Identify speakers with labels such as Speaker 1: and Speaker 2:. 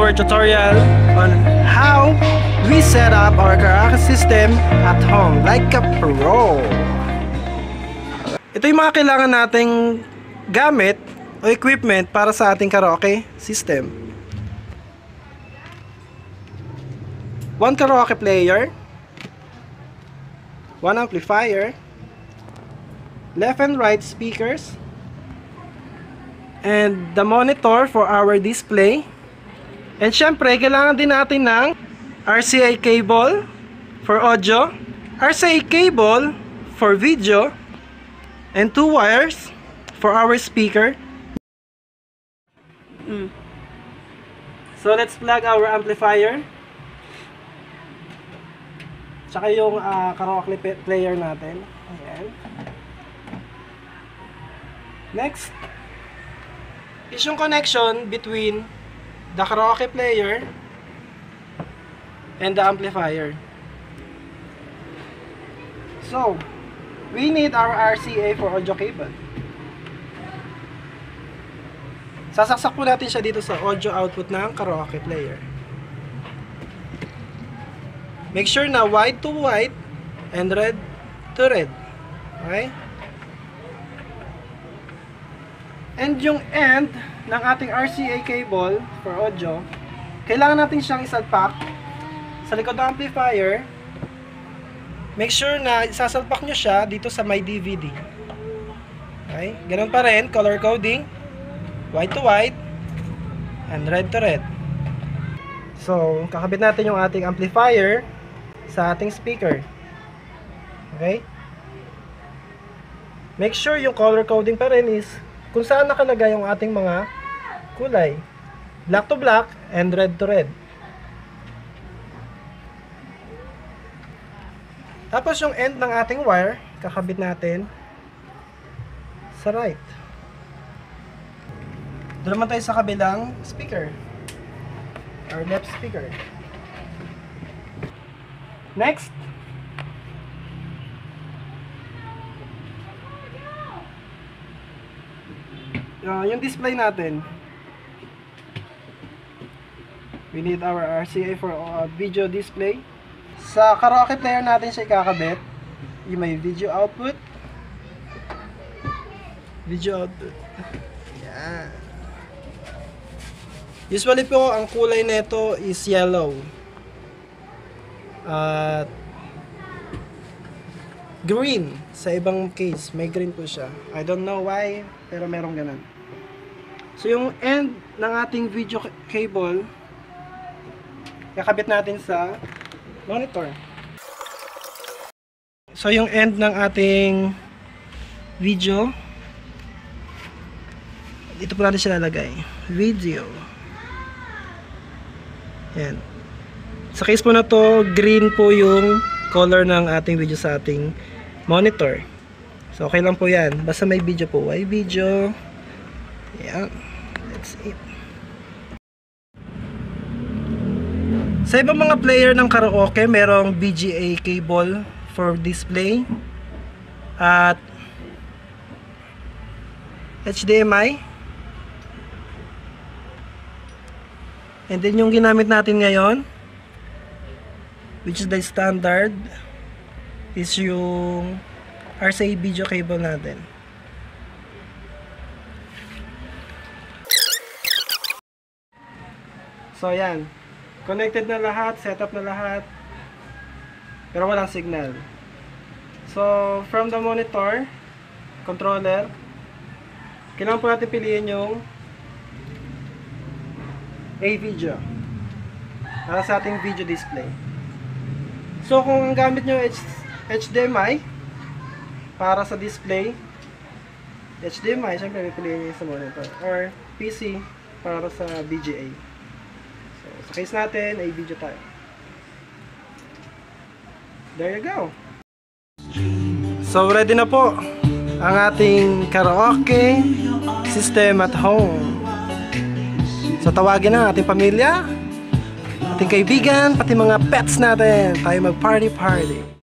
Speaker 1: our tutorial on how we set up our karaoke system at home like a pro. Ito yung mga kailangan nating gamit o equipment para sa ating karaoke system. One karaoke player, one amplifier, left and right speakers, and the monitor for our display. And syempre, kailangan din natin ng RCA cable for audio, RCA cable for video, and 2 wires for our speaker. So let's plug our amplifier. Tsaka yung karaoke player natin. Ayan. Next is yung connection between the karaoke player and the amplifier. So, we need our RCA for audio cable. Sasaksak po natin siya dito sa audio output ng karaoke player. Make sure na white to white and red to red. Okay? And yung end ng ating RCA cable for audio, kailangan natin siyang isalpak sa likod ng amplifier. Make sure na isasalpak nyo siya dito sa my DVD. Okay? Ganun pa rin, color coding, white to white and red to red. So, kakabit natin yung ating amplifier sa ating speaker. Okay? Make sure yung color coding pa rin is kung saan nakalagay yung ating mga kulay. Black to black and red to red. Tapos yung end ng ating wire, kakabit natin sa right. Doon naman tayo sa kabilang speaker. Or left speaker. Next. Yung display natin. We need our RCA for video display. Sa karaoke player natin siya ikakabit. Yung may video output. Video output. Yan. Usually po, ang kulay nito is yellow. At green. Sa ibang case, may green po siya. I don't know why, pero merong ganun. So, yung end ng ating video cable, kakabit natin sa monitor. So, yung end ng ating video, dito po natin siya lalagay. Video. Yan. Sa case po na to, green po yung color ng ating video sa ating monitor. So, okay lang po yan. Basta may video po. Why video? Yan. That's it. Sa ibang mga player ng karaoke, merong VGA cable for display at HDMI. And then yung ginamit natin ngayon, which is the standard, is yung RCA video cable natin. So yan, connected na lahat, setup na lahat, pero walang signal. So from the monitor, controller, kailangan po natin piliin yung A-video para sa ating video display. So kung ang gamit nyo HDMI para sa display, HDMI, syempre pipiliin nyo sa monitor, or PC para sa VGA. So sa case natin, A-video tayo. There you go. So ready na po ang ating karaoke system at home. So tawagin na ating pamilya, ating kaibigan, pati mga pets natin. Tayo mag-party-party.